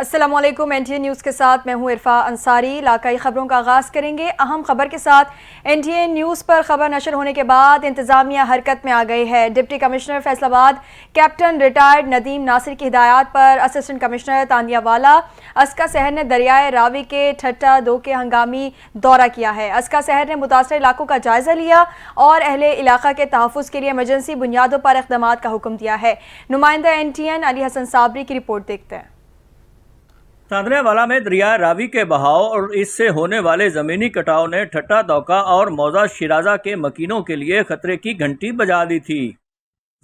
अस्सलामुअलैकुम। NTA news के साथ मैं हूं इरफा अंसारी। इलाकाई खबरों का आगाज़ करेंगे अहम खबर के साथ। एनटीए न्यूज़ पर खबर नशर होने के बाद इंतजामिया हरकत में आ गई है। Deputy commissioner Faisalabad captain retired Nadeem Nasir की हिदायत पर असिस्टेंट कमिश्नर तानियावाला अस्का सहर ने दरियाए रावी के ठट्टा 2 के हंगामी दौरा किया है। अस्का सहर ने मुतासर इलाकों का जायजा लिया और अहले इलाका के तहफ़्फ़ुज़ के लिए इमरजेंसी बुनियादों पर इक़दामात का हुक्म दिया है। नुमाइंदा एनटीएन अली हसन साबरी की रिपोर्ट देखते हैं। तांदरावाला में दरिया रावी के बहाव और इससे होने वाले ज़मीनी कटाव ने ठट्टा दौका और मौजा शिराजा के मकीनों के लिए खतरे की घंटी बजा दी थी।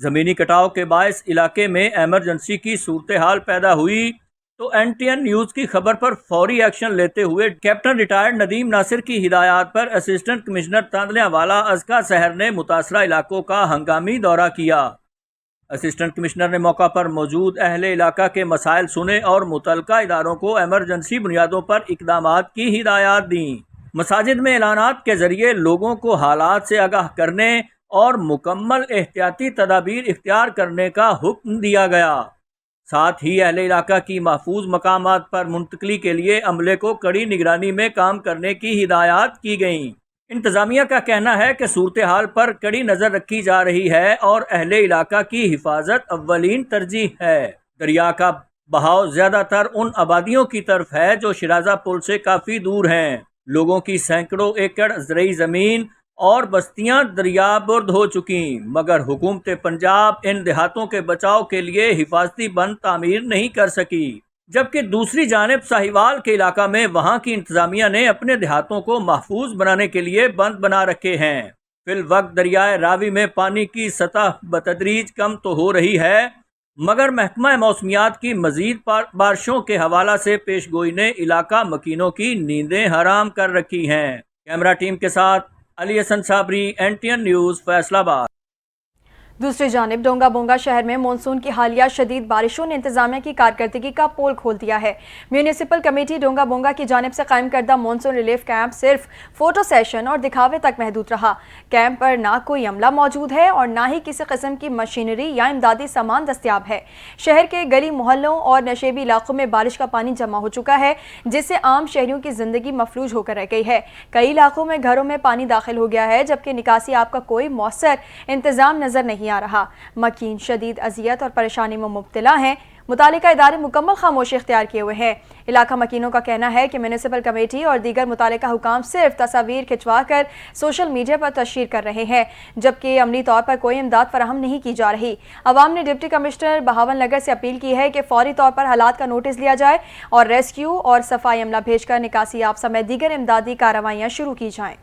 ज़मीनी कटाव के बायस इलाके में एमरजेंसी की सूरत हाल पैदा हुई तो एनटीएन न्यूज़ की खबर पर फौरी एक्शन लेते हुए कैप्टन रिटायर्ड नदीम नासिर की हिदायत पर असिस्टेंट कमिश्नर तांदरावाला अस्का शहर ने मुतासरा इलाकों का हंगामी दौरा किया। असिस्टेंट कमिश्नर ने मौका पर मौजूद अहले इलाका के मसाइल सुने और मुतलका इदारों को एमरजेंसी बुनियादों पर इकदामात की हिदायत दी। मसाजिद में ऐलानात के जरिए लोगों को हालात से आगाह करने और मुकम्मल एहतियाती तदाबीर इख्तियार करने का हुक्म दिया गया। साथ ही अहले इलाका की महफूज मकामात पर मुंतकली के लिए अमले को कड़ी निगरानी में काम करने की हिदायत की गई। इंतजामिया का कहना है कि सूरत हाल पर कड़ी नज़र रखी जा रही है और अहले इलाका की हिफाजत अव्वलीन तरजीह है। दरिया का बहाव ज़्यादातर उन आबादियों की तरफ है जो शिराजा पुल से काफ़ी दूर हैं। लोगों की सैकड़ों एकड़ ज़रई ज़मीन और बस्तियां दरियाबुर्द हो चुकी, मगर हुकूमत पंजाब इन देहातों के बचाव के लिए हिफाजती बंद तामीर नहीं कर सकी। जबकि दूसरी जानिब साहिवाल के इलाका में वहां की इंतजामिया ने अपने देहातों को महफूज बनाने के लिए बंद बना रखे हैं। फिल वक्त दरियाए रावी में पानी की सतह बतदरीज कम तो हो रही है, मगर महकमा मौसमियात की मजीद बारिशों के हवाला से पेशगोई ने इलाका मकीनों की नींदें हराम कर रखी हैं। कैमरा टीम के साथ अली हसन साबरी, एनटीएन न्यूज़, फैसलाबाद। दूसरी जानिब डोंगा बोंगा शहर में मानसून की हालिया शदीद बारिशों ने इंतजामिया की कारकर्दगी का पोल खोल दिया है। म्यूनिसिपल कमेटी डोंगा बोंगा की जानिब से कायम करदा मानसून रिलीफ कैंप सिर्फ फोटो सेशन और दिखावे तक महदूद रहा। कैंप पर ना कोई अमला मौजूद है और ना ही किसी किस्म की मशीनरी या इमदादी सामान दस्तियाब है। शहर के गली मोहल्लों और नशेबी इलाकों में बारिश का पानी जमा हो चुका है, जिससे आम शहरियों की जिंदगी मफलूज होकर रह गई है। कई इलाकों में घरों में पानी दाखिल हो गया है, जबकि निकासी आप का कोई मौसर इंतजाम नजर नहीं आ रहा। मकीन शदीद अजियत और परेशानी में मुब्तला हैं। मुतालिका इदारे मुकम्मल खामोशी इख्तियार किए हुए हैं। इलाका मकीनों का कहना है कि म्यूनिसिपल कमेटी और दीगर मुतालिका हुकाम सिर्फ तस्वीर खिंचवा कर सोशल मीडिया पर तशहीर कर रहे हैं, जबकि अमली तौर पर कोई इमदाद फराहम नहीं की जा रही। अवाम ने डिप्टी कमिश्नर बहावन नगर से अपील की है कि फौरी तौर पर हालात का नोटिस लिया जाए और रेस्क्यू और सफाई अमला भेजकर निकासी आप समेत दीगर इमदादी कार्रवाइयाँ शुरू की जाएँ।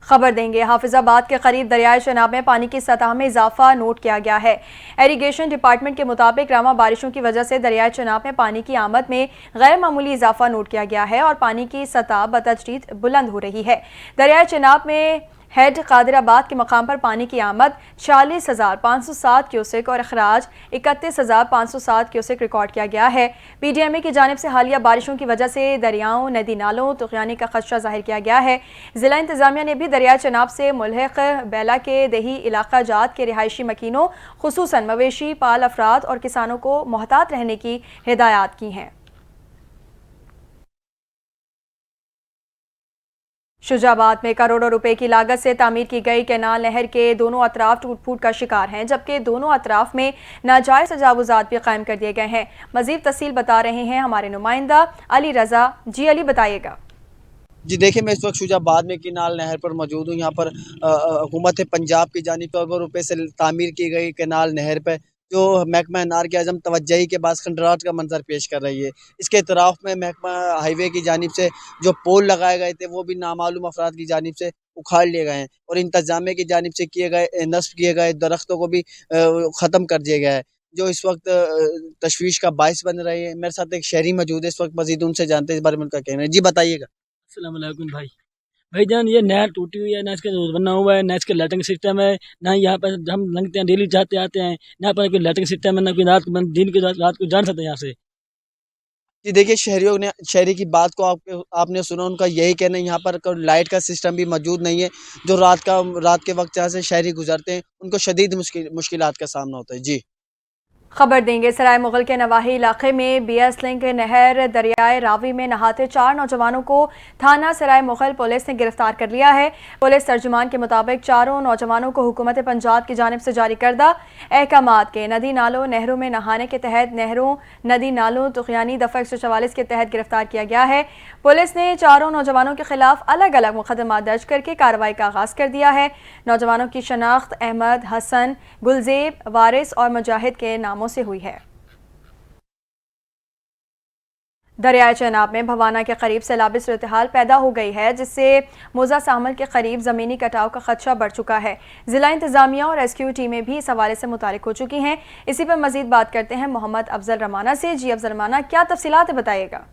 खबर देंगे हाफिजाबाद के करीब दरियाए चनाब में पानी की सतह में इजाफा नोट किया गया है। इरिगेशन डिपार्टमेंट के मुताबिक रामा बारिशों की वजह से दरियाए चनाब में पानी की आमद में गैर मामूली इजाफा नोट किया गया है और पानी की सतह बतदरीज बुलंद हो रही है। दरियाए चनाब में हेड कादिराबाद के मकाम पर पानी की आमद 40,507 क्यूसेक और अखराज 31,507 क्यूसेक रिकॉर्ड किया गया है। पीडीएमए की जानिब से हालिया बारिशों की वजह से दरियाओं, नदी नालों तुगयानी का खदशा जाहिर किया गया है। जिला इंतजामिया ने भी दरिया चनाब से मुल्हिक बेला के दही इलाका जात के रिहायशी मकीनों, खुसूसन मवेशी पाल अफराद और किसानों को मोहतात रहने की हिदायत की हैं। शुजाबाद में करोड़ों रुपए की लागत से तामीर की गई कैनाल नहर के दोनों अतराफ टूट फूट का शिकार हैं, जबकि दोनों अतराफ में नाजायज तजावुजात भी कायम कर दिए गए हैं। मजीद तफसील बता रहे हैं हमारे नुमाइंदा अली रजा। जी अली, बताइएगा। जी देखिए, मैं इस वक्त शुजाबाद में कैनाल नहर पर मौजूद हूँ। यहाँ पर हुकूमत पंजाब की जानिब करोड़ों रुपए से तामीर की गई कैनाल नहर पर जो महकमा नार के आज़म तवज्जही के बाद खंडरात का मंजर पेश कर रही है। इसके इतराफ़ में महकमा हाईवे की जानिब से जो पोल लगाए गए थे वो भी नामालूम अफराद की जानिब से उखाड़ लिए गए हैं और इंतजामिया की जानिब से किए गए नस्ब किए गए दरख्तों को भी ख़त्म कर दिया गया है, जो इस वक्त तशवीश का बायस बन रही है। मेरे साथ एक शहरी मौजूद है, इस वक्त मजीद उनसे जानते हैं इस बारे में उनका कहना है। जी बताइएगा। अस्सलाम वालेकुम भाईजान, ये नहर टूटी हुई है, ना इसका रोड बना हुआ है, ना इसका लैट्रिन सिस्टम है, ना यहाँ पर हम लंघते हैं डेली जाते आते हैं, यहाँ पर कोई लैट्रिन सिस्टम है, ना कोई रात दिन की रात को जान सकते हैं यहाँ से। जी देखिए, शहरियों ने शहरी की बात को आपने सुना, उनका यही कहना है यहाँ पर लाइट का सिस्टम भी मौजूद नहीं है। जो रात के वक़्त जहाँ से शहरी गुज़रते हैं, उनको शदीद मुश्किलात का सामना होता है। जी। खबर देंगे सराय मुगल के नवाही इलाके में बीएस लिंक नहर दरियाए रावी में नहाते 4 नौजवानों को थाना सराय मुगल पुलिस ने गिरफ्तार कर लिया है। पुलिस तर्जुमान के मुताबिक चारों नौजवानों को हुकूमत पंजाब की जानिब से जारी करदा अहकामात के नदी नालों नहरों में नहाने के तहत नहरों नदी नालों तुग़यानी दफ़ा 144 के तहत गिरफ्तार किया गया है। पुलिस ने चारों नौजवानों के खिलाफ अलग अलग मुकदमा दर्ज करके कार्रवाई का आगाज़ कर दिया है। नौजवानों की शनाख्त अहमद, हसन, गुलजेब, वारिस और मुजाहिद के नामों से हुई है। दरियाए चेनाब में भवाना के करीब सैलाबी सूरत-ए-हाल पैदा हो गई है, जिससे मोजा सामल के करीब ज़मीनी कटाव का खदशा बढ़ चुका है। जिला इंतजामिया और रेस्क्यू टीमें भी इस हवाले से मुतारिक हो चुकी हैं। इसी पर मजीद बात करते हैं मोहम्मद अफजल रमाना से। जी अफजल रमाना, क्या तफसीलात बताइएगा?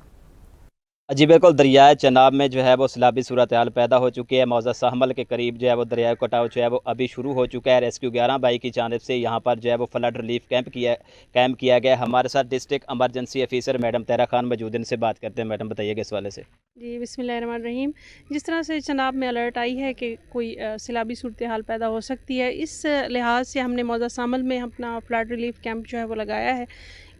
जी बिल्कुल, दरियाए चनाब में जो है वो सैलाबी सूरत हाल पैदा हो चुकी है। मौजा सहमल के करीब जो है वो दरियाए कटाव जो है वो अभी शुरू हो चुका है। रेस्क्यू 11 बाई की जानिब से यहाँ पर जो है वो फ्लड रिलीफ कैंप किया गया। हमारे साथ डिस्ट्रिक्ट एमरजेंसी ऑफिसर मैडम तहरा खान मौजूद, इनसे बात करते हैं। मैडम बताइएगा इस वाले से। जी बिस्मिल्लाहिर्रहमानिर्रहीम। जिस तरह से चनाब में अलर्ट आई है कि कोई सैलाबी सूरत हाल पैदा हो सकती है, इस लिहाज से हमने मौजा सामल में अपना फ्लड रिलीफ कैंप जो है वो लगाया है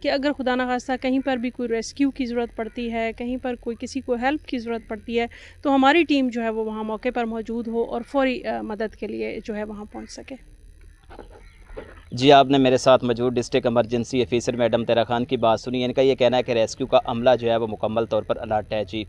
कि अगर खुदा न खास्ता कहीं पर भी कोई रेस्क्यू की ज़रूरत पड़ती है, कहीं पर कोई किसी को हेल्प की ज़रूरत पड़ती है, तो हमारी टीम जो है वो वहाँ मौके पर मौजूद हो और फौरी मदद के लिए जो है वहाँ पहुँच सके। जी, आपने मेरे साथ मौजूद डिस्ट्रिक्ट एमरजेंसी ऑफिसर मैडम तहरा खान की बात सुनी। इनका ये कहना है कि रेस्क्यू का अमला जो है वो मुकम्मल तौर पर अलर्ट है। जी,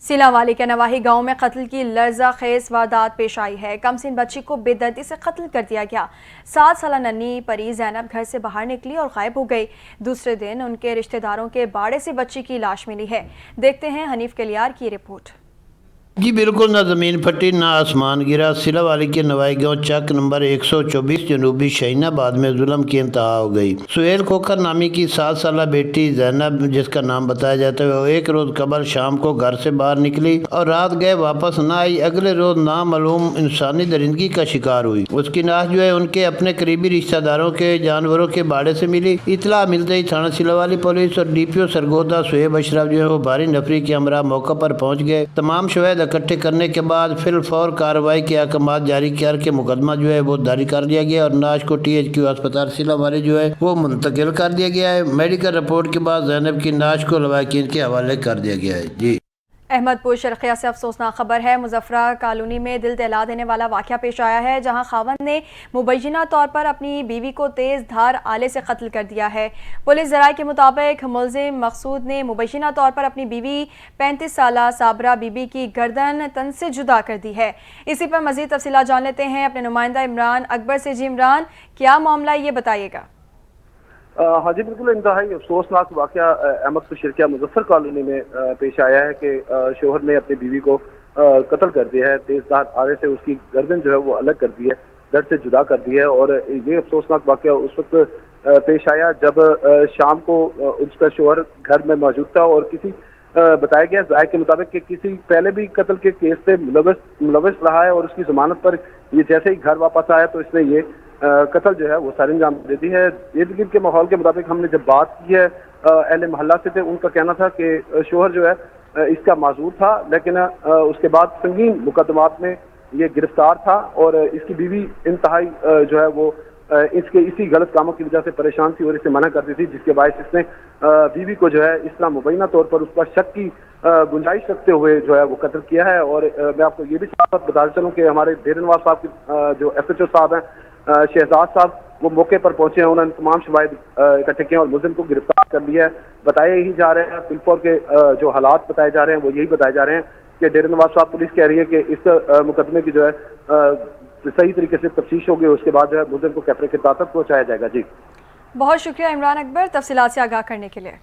सिलावाली के नवाही गांव में कत्ल की लर्जा खेज वारदात पेश आई है। कमसिन बच्ची को बेदर्दी से कत्ल कर दिया गया। 7 साल नन्ही परी जैनब घर से बाहर निकली और गायब हो गई। दूसरे दिन उनके रिश्तेदारों के बाड़े से बच्ची की लाश मिली है। देखते हैं हनीफ कलियार की रिपोर्ट। जी बिल्कुल, ना ज़मीन फटी ना आसमान गिरा। सिलावाली के नवाई गाँव चक नंबर 124 जनूबी शहीनाबाद में जुल्म की इंतहा हो गई। सुहेल खोखर नामी की 7 साल बेटी जैनब, जिसका नाम बताया जाता है, वो एक रोज़ कबल शाम को घर से बाहर निकली और रात गए वापस न आई। अगले रोज़ नामालूम इंसानी दरिंदगी का शिकार हुई। उसकी लाश जो है उनके अपने करीबी रिश्तेदारों के जानवरों के बाड़े से मिली। इतला मिलते ही थाना सिलावाली पुलिस और DPO सरगोदा सुहेब अशरफ जो है वो भारी नफरी के हमरा मौका पर पहुँच गए। तमाम शवाहिद इकट्ठे करने के बाद फिल फौर कार्रवाई के अहकामात जारी करके मुकदमा जो है वो जारी कर दिया गया और नाश को THQ अस्पताल सिलावाली जो है वो मुंतकिल कर दिया गया है। मेडिकल रिपोर्ट के बाद जैनब की नाश को लवाकिन के हवाले कर दिया गया है। जी, अहमदपुर शर्किया से अफसोसनाक खबर है। मुजफ्फरा कॉलोनी में दिल दहला देने वाला वाक़या पेश आया है, जहां खावंद ने मुबैना तौर पर अपनी बीवी को तेज़ धार आले से कत्ल कर दिया है। पुलिस ज़राए के मुताबिक मुलजिम मकसूद ने मुबैना तौर पर अपनी बीवी 35 साला साबरा बीबी की गर्दन तन से जुदा कर दी है। इसी पर मज़ीद तफसीलात जान लेते हैं अपने नुमाइंदा इमरान अकबर से। जी इमरान, क्या मामला ये बताइएगा? हाँ जी बिल्कुल, इंतहाई अफसोसनाक वाक़या अहमदपुर शर्किया मुजफ्फर कॉलोनी में पेश आया है कि शोहर ने अपनी बीवी को कत्ल कर दिया है। तेज धार आरे से उसकी गर्दन जो है वो अलग कर दी है, दर्द से जुदा कर दी है। और ये अफसोसनाक वाक़या उस वक्त पेश आया जब शाम को उसका शोहर घर में मौजूद था और किसी बताया गया ज़ाय के मुताबिक कि किसी पहले भी कत्ल के केस से मुलविस रहा है और उसकी जमानत पर ये जैसे ही घर वापस आया तो इसने ये कत्ल जो है वो सारी अंजाम दे दी है। इर्द गिर्द के माहौल के मुताबिक हमने जब बात की है अहले मोहल्ला से, थे उनका कहना था कि शोहर जो है इसका माजूर था, लेकिन उसके बाद संगीन मुकदमात में ये गिरफ्तार था और इसकी बीवी इंतहाई जो है वो इसके इसी गलत कामों की वजह से परेशान थी और इसे मना करती थी, जिसके बायस इसने बीवी को जो है इस तरह मुबैना तौर पर उसका शक की गुंजाइश रखते हुए जो है वो कत्ल किया है। और मैं आपको ये भी साथ बताते चलूँ कि हमारे डेर नवाज साहब के जो SHO साहब हैं शहजाद साहब, वो मौके पर पहुंचे हैं। उन्होंने तमाम शवाहिद इकट्ठे किए और मुलजिम को गिरफ्तार कर लिया है। बताए ही जा रहे हैं फिलफौर के जो हालात बताए जा रहे हैं वो यही बताए जा रहे हैं कि डेर नवाज साहब पुलिस कह रही है कि इस मुकदमे की जो है सही तरीके से तफ्तीश होगी, उसके बाद जो है मुलजिम को कैफरे के तहत पहुंचाया जाएगा। जी, बहुत शुक्रिया इमरान अकबर तफसीलात से आगाह करने के लिए।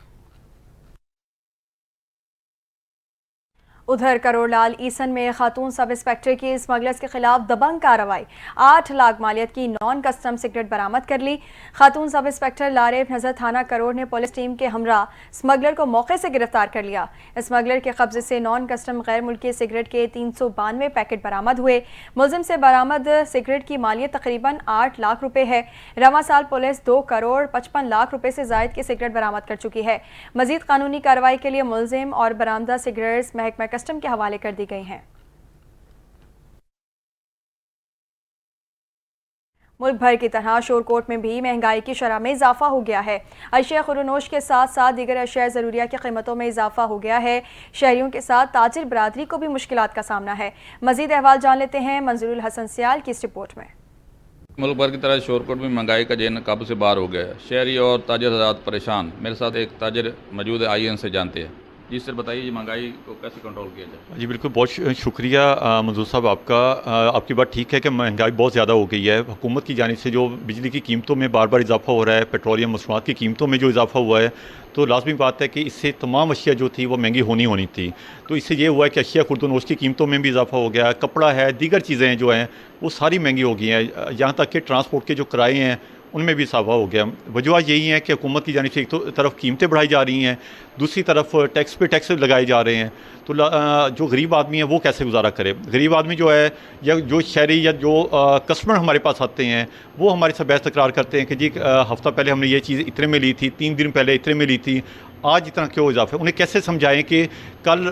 उधर करोड़लाल ईसन में खातून सब इंस्पेक्टर की स्मगलर्स के खिलाफ दबंग कार्रवाई। 8 लाख मालियत की नॉन कस्टम सिगरेट बरामद कर ली। खातून सब इंस्पेक्टर लारेब नजर थाना करोड़ ने पुलिस टीम के हमरा स्मगलर को मौके से गिरफ्तार कर लिया। स्मगलर के कब्जे से नॉन कस्टम गैर मुल्की सिगरेट के 392 पैकेट बरामद हुए। मुलजिम से बरामद सिगरेट की मालियत तकरीबन 8 लाख रुपए है। रवा साल पुलिस 2 करोड़ 55 लाख रुपए से जायद की सिगरेट बरामद कर चुकी है। मजीद कानूनी कार्रवाई के लिए मुलजिम और बरामदा सिगरेट्स महकमा कस्टम के हवाले कर दी गई हैं। मुल्क भर की तरह शोरकोट में भी महंगाई की शरह में इजाफा हो गया है। अशिया खुरनोश के साथ साथ दीगर अशिया ज़रूरिया की कीमतों में इजाफा हो गया है। शहरियों के साथ ताजिर बरादरी को भी मुश्किलात का सामना है। मजीद अहवाल जान लेते हैं मंजूरुल हसन सियाल की इस रिपोर्ट में। मुल्क भर की तरह शोरकोट में महंगाई का जहन काबू से बाहर हो गया है। शहरी और ताजिर हज़रात परेशान। मेरे साथ एक ताजिर मौजूद है, आइए इनसे जानते हैं। जी सर, बताइए ये महंगाई को कैसे कंट्रोल किया जाए। जी बिल्कुल, बहुत शुक्रिया मंजूर साहब आपका। आपकी बात ठीक है कि महंगाई बहुत ज़्यादा हो गई है। हुकूमत की जानिब से जो बिजली की कीमतों में बार बार इजाफा हो रहा है, पेट्रोलियम मसनूआत की कीमतों में जो इजाफा हुआ है, तो लाजमी बात है कि इससे तमाम अशिया जो थी वो महंगी होनी थी। तो इससे ये हुआ है कि अशिया खुर्दनोश की कीमतों में भी इजाफा हो गया। कपड़ा है, दीगर चीज़ें जो हैं वो सारी महंगी हो गई हैं। यहाँ तक कि ट्रांसपोर्ट के जो किराए हैं उनमें भी इजाफा हो गया। वजह यही है कि हुकूमत की जानिब से एक तो तरफ कीमतें बढ़ाई जा रही हैं, दूसरी तरफ टैक्स पे टैक्स लगाए जा रहे हैं। तो जो गरीब आदमी है वो कैसे गुजारा करे। गरीब आदमी जो है या जो शहरी या जो कस्टमर हमारे पास आते हैं वो हमारे से बहस तकरार करते हैं कि जी हफ़्ता पहले हमने ये चीज़ इतने में ली थी, 3 दिन पहले इतने में ली थी, आज इतना क्यों इजाफा है। उन्हें कैसे समझाएं कि कल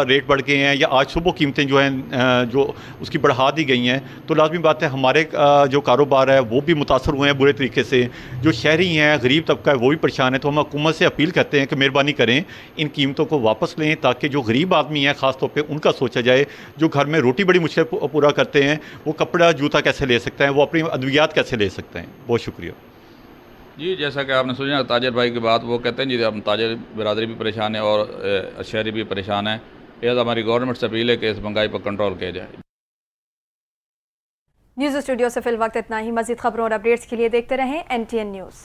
रेट बढ़ गए हैं या आज सुबह कीमतें जो हैं जो उसकी बढ़ा दी गई हैं। तो लाजमी बात है हमारे जो कारोबार है वो भी मुतासर हुए हैं बुरे तरीके से। जो शहरी हैं, गरीब तबका है, वो भी परेशान है। तो हम हुकूमत से अपील करते हैं कि मेहरबानी करें, इन कीमतों को वापस लें ताकि जो गरीब आदमी है ख़ास तौर पे उनका सोचा जाए। जो घर में रोटी बड़ी मुश्किल पूरा करते हैं वो कपड़ा जूता कैसे ले सकते हैं, वो अपनी अद्वियात कैसे ले सकते हैं। बहुत शुक्रिया जी। जैसा कि आपने सुना ताजिर भाई की बात, वो कहते हैं जी हम ताजिर बिरादरी भी परेशान है और शहरी भी परेशान है। यह हमारी गवर्नमेंट से अपील है कि इस महंगाई पर कंट्रोल किया जाए। न्यूज़ स्टूडियो से फिल वक्त इतना ही। मज़ीद खबरों और अपडेट्स के लिए देखते रहें NTN न्यूज़।